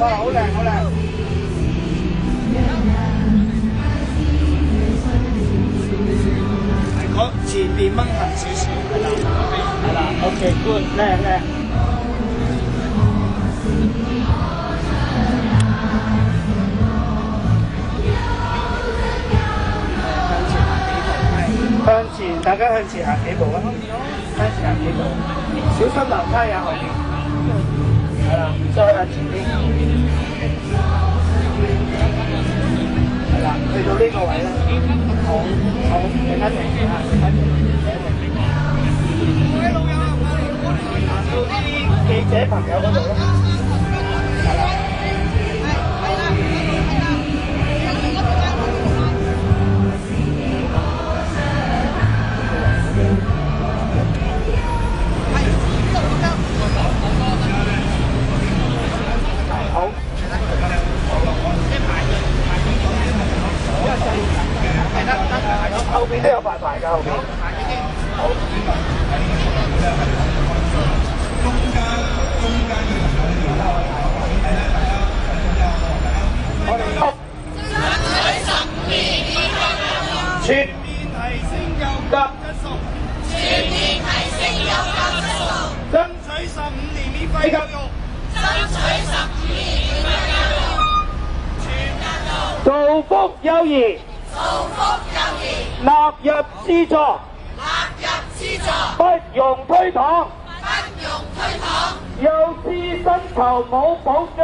好靚好靚。我前邊掹近少少，係啦 ，OK good， 靚靚。向前，大家向前行幾步啊！向前行幾步，小心樓梯啊後面。係啦，再向前啲。係啦，去到呢個位啦。好，停一停啊！行到啲記者朋友嗰度咯。係啦。好。後邊都有排排㗎，後邊。好。我哋噏。全面提升幼教質素。全面提升幼教質素。爭取15年免費教育。爭取15年免費教育。全教育。造福幼兒。造福幼兒。納入資助。納入資助。不容推搪。不容推搪。幼師薪酬冇保障。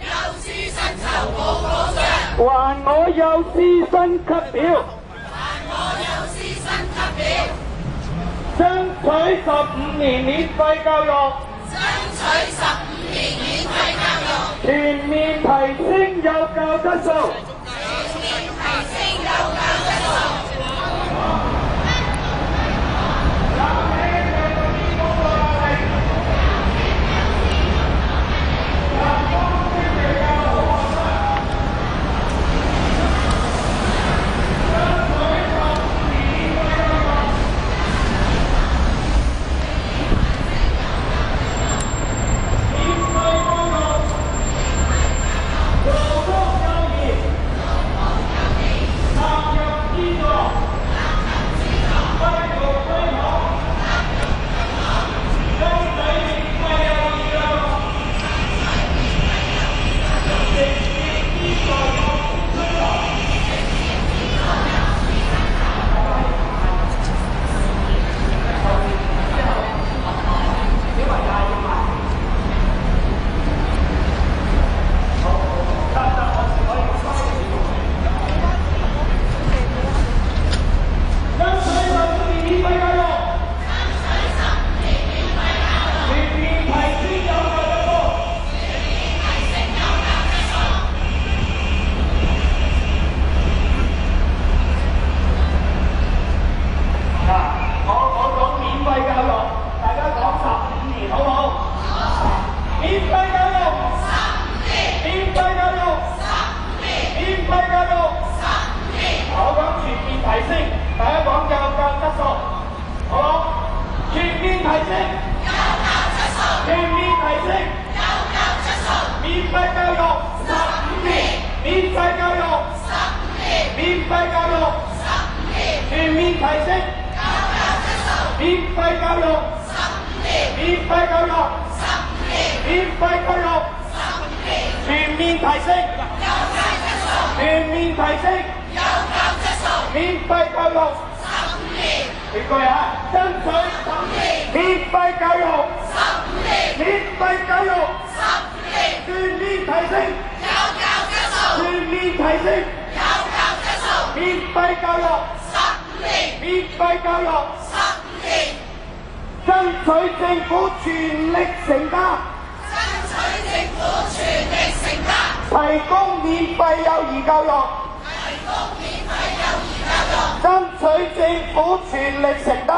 幼師薪酬冇保障。還我幼師薪級表。還我幼師薪級表。爭取15年免費教育。爭取15年免費教育。全面提升幼教質素。全面提升幼教質素。提供免費幼兒教育，爭取政府全力承擔，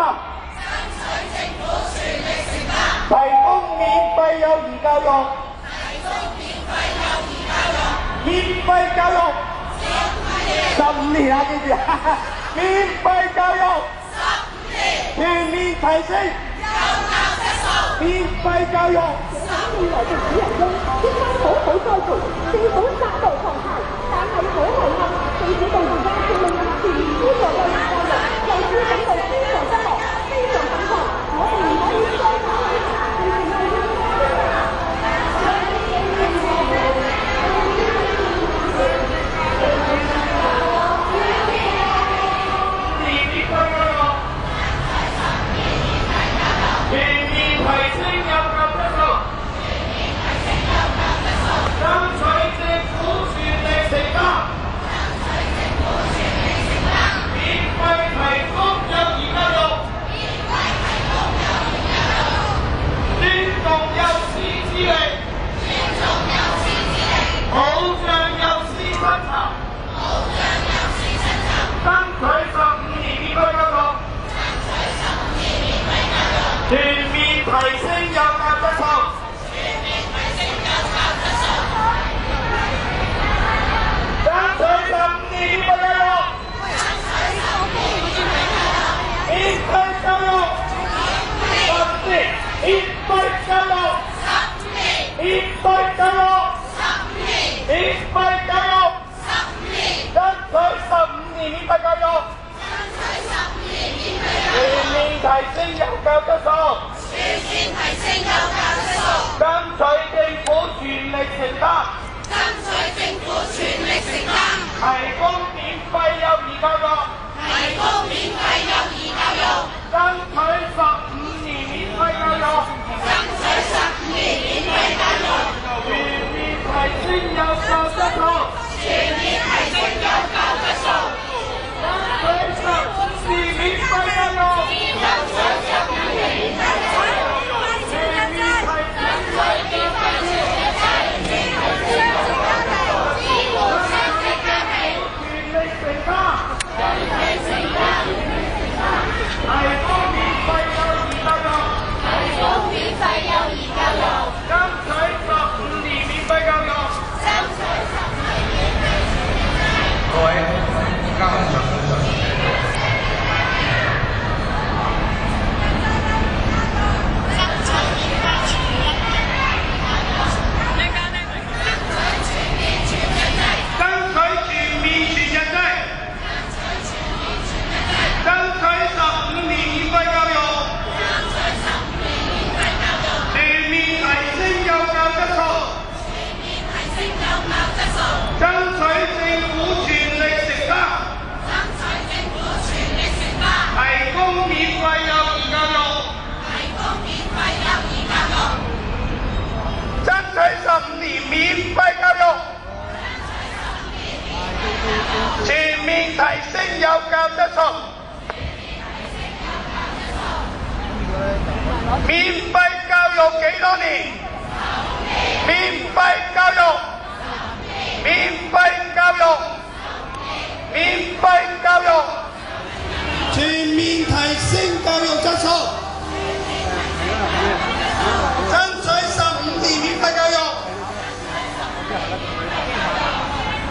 提供免費幼兒教育，免費教育15年啊，記住啊！免費教育15年，全面提升免費教育。未來嘅主人翁應該好好栽培，政府責無旁貸，但係好遺憾，政府到而家仲未能全面資助幼兒教育，幼師感到非常失落，非常憤慨。我哋唔可以再考慮全面提升幼教質素，爭取15年免費教育，免費教育15年，免費教育15年，免費教育15年，免費教育15年，爭取15年免費教育。全面提升幼教質素，爭取政府全力承擔，提供免費幼兒教育，爭取15年免費教育，全面提升幼教質素，爭取15年免費教育。15年免費教育，全面提升幼教質素，免費教育幾多年？免費教育，免費教育，免費教育，全面提升教育質素。爭取15年免費教育，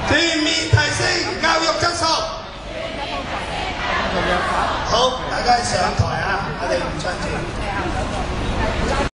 全面提升教育質素。好，大家上台啊！我哋唔唱住。